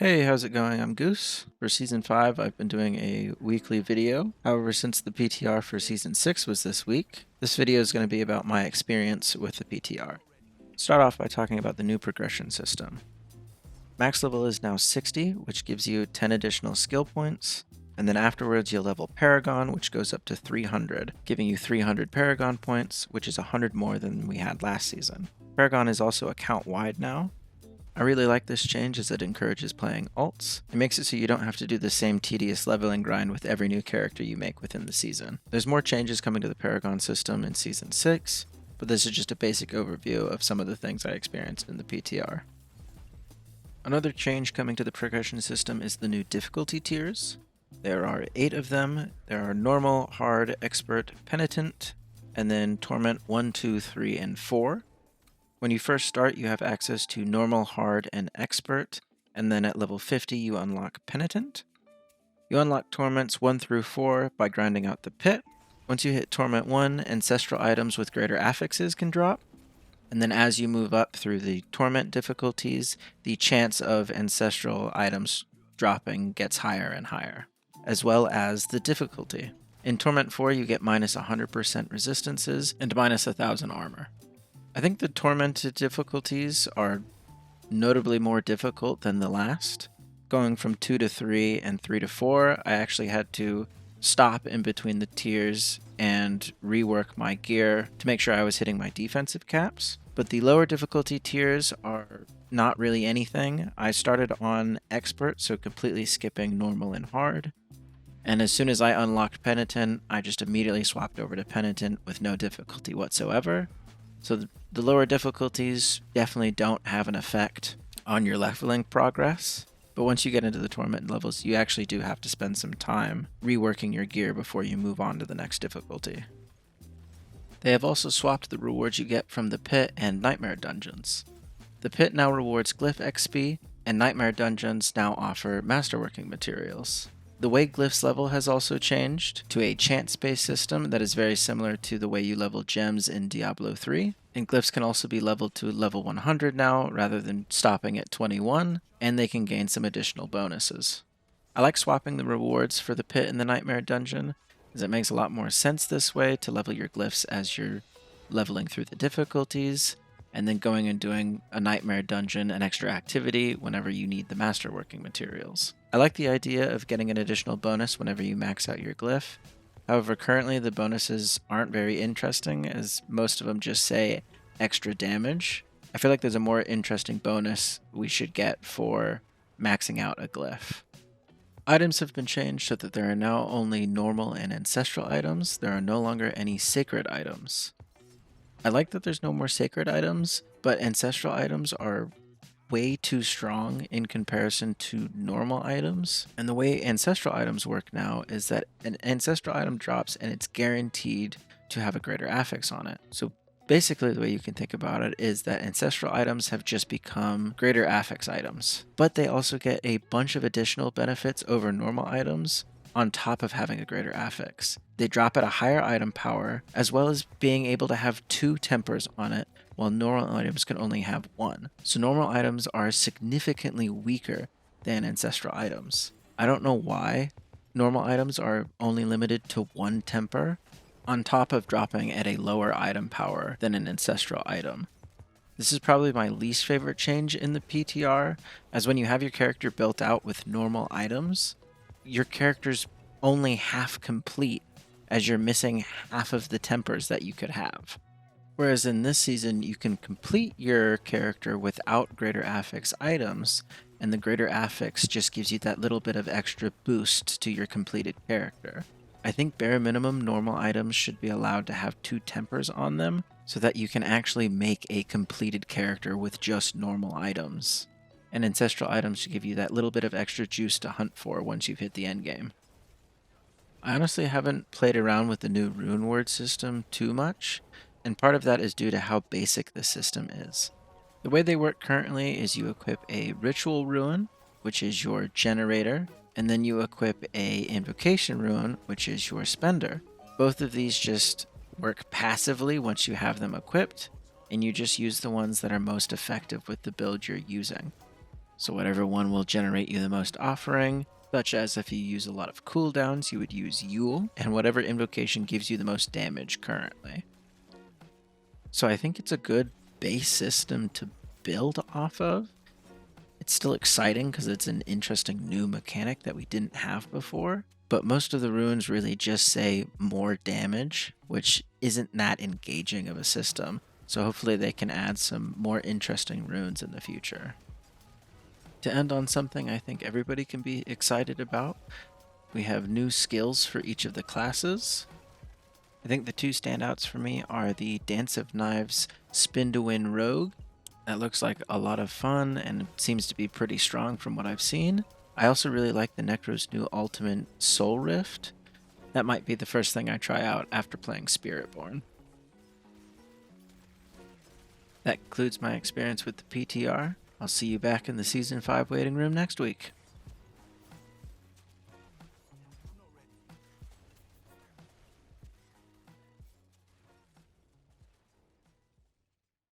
Hey, how's it going? I'm Goose. For Season 5, I've been doing a weekly video. However, since the PTR for Season 6 was this week, this video is going to be about my experience with the PTR. Start off by talking about the new progression system. Max level is now 60, which gives you 10 additional skill points, and then afterwards you'll level Paragon, which goes up to 300, giving you 300 Paragon points, which is 100 more than we had last season. Paragon is also account-wide now. I really like this change as it encourages playing alts. It makes it so you don't have to do the same tedious leveling grind with every new character you make within the season. There's more changes coming to the Paragon system in Season 6, but this is just a basic overview of some of the things I experienced in the PTR. Another change coming to the progression system is the new difficulty tiers. There are 8 of them. There are normal, hard, expert, penitent, and then torment 1, 2, 3, and 4. When you first start, you have access to normal, hard, and expert, and then at level 50 you unlock penitent. You unlock torments 1 through 4 by grinding out the pit. Once you hit torment 1, ancestral items with greater affixes can drop, and then as you move up through the torment difficulties, the chance of ancestral items dropping gets higher and higher, as well as the difficulty. In torment 4 you get minus 100% resistances and minus 1000 armor. I think the tormented difficulties are notably more difficult than the last. Going from 2 to 3 and 3 to 4, I actually had to stop in between the tiers and rework my gear to make sure I was hitting my defensive caps. But the lower difficulty tiers are not really anything. I started on expert, so completely skipping normal and hard. And as soon as I unlocked penitent, I just immediately swapped over to penitent with no difficulty whatsoever. So the lower difficulties definitely don't have an effect on your leveling progress, but once you get into the torment levels, you actually do have to spend some time reworking your gear before you move on to the next difficulty. They have also swapped the rewards you get from the pit and nightmare dungeons. The pit now rewards glyph XP, and nightmare dungeons now offer masterworking materials. The way glyphs level has also changed to a chance-based system that is very similar to the way you level gems in Diablo 3. And glyphs can also be leveled to level 100 now rather than stopping at 21, and they can gain some additional bonuses. I like swapping the rewards for the pit and the nightmare dungeon, as it makes a lot more sense this way to level your glyphs as you're leveling through the difficulties, and then going and doing a nightmare dungeon, an extra activity, whenever you need the masterworking materials. I like the idea of getting an additional bonus whenever you max out your glyph. However, currently the bonuses aren't very interesting, as most of them just say extra damage. I feel like there's a more interesting bonus we should get for maxing out a glyph. Items have been changed so that there are now only normal and ancestral items. There are no longer any sacred items. I like that there's no more sacred items, but ancestral items are way too strong in comparison to normal items. And the way ancestral items work now is that an ancestral item drops and it's guaranteed to have a greater affix on it. So basically the way you can think about it is that ancestral items have just become greater affix items, but they also get a bunch of additional benefits over normal items on top of having a greater affix. They drop at a higher item power, as well as being able to have 2 tempers on it, while normal items can only have 1. So normal items are significantly weaker than ancestral items. I don't know why normal items are only limited to 1 temper, on top of dropping at a lower item power than an ancestral item. This is probably my least favorite change in the PTR, as when you have your character built out with normal items, your character's only half complete, as you're missing half of the tempers that you could have. Whereas in this season, you can complete your character without greater affix items, and the greater affix just gives you that little bit of extra boost to your completed character. I think bare minimum normal items should be allowed to have 2 tempers on them, so that you can actually make a completed character with just normal items. And ancestral items should give you that little bit of extra juice to hunt for once you've hit the end game. I honestly haven't played around with the new rune word system too much, and part of that is due to how basic the system is. The way they work currently is you equip a ritual rune, which is your generator, and then you equip a invocation rune, which is your spender. Both of these just work passively once you have them equipped, and you just use the ones that are most effective with the build you're using. So whatever one will generate you the most offering, such as if you use a lot of cooldowns, you would use Yule, and whatever invocation gives you the most damage currently. So I think it's a good base system to build off of. It's still exciting because it's an interesting new mechanic that we didn't have before, but most of the runes really just say more damage, which isn't that engaging of a system. So hopefully they can add some more interesting runes in the future. To end on something I think everybody can be excited about, we have new skills for each of the classes. I think the two standouts for me are the Dance of Knives Spin to Win Rogue. That looks like a lot of fun and seems to be pretty strong from what I've seen. I also really like the Necro's new ultimate Soul Rift. That might be the first thing I try out after playing Spiritborn. That concludes my experience with the PTR. I'll see you back in the Season 5 waiting room next week.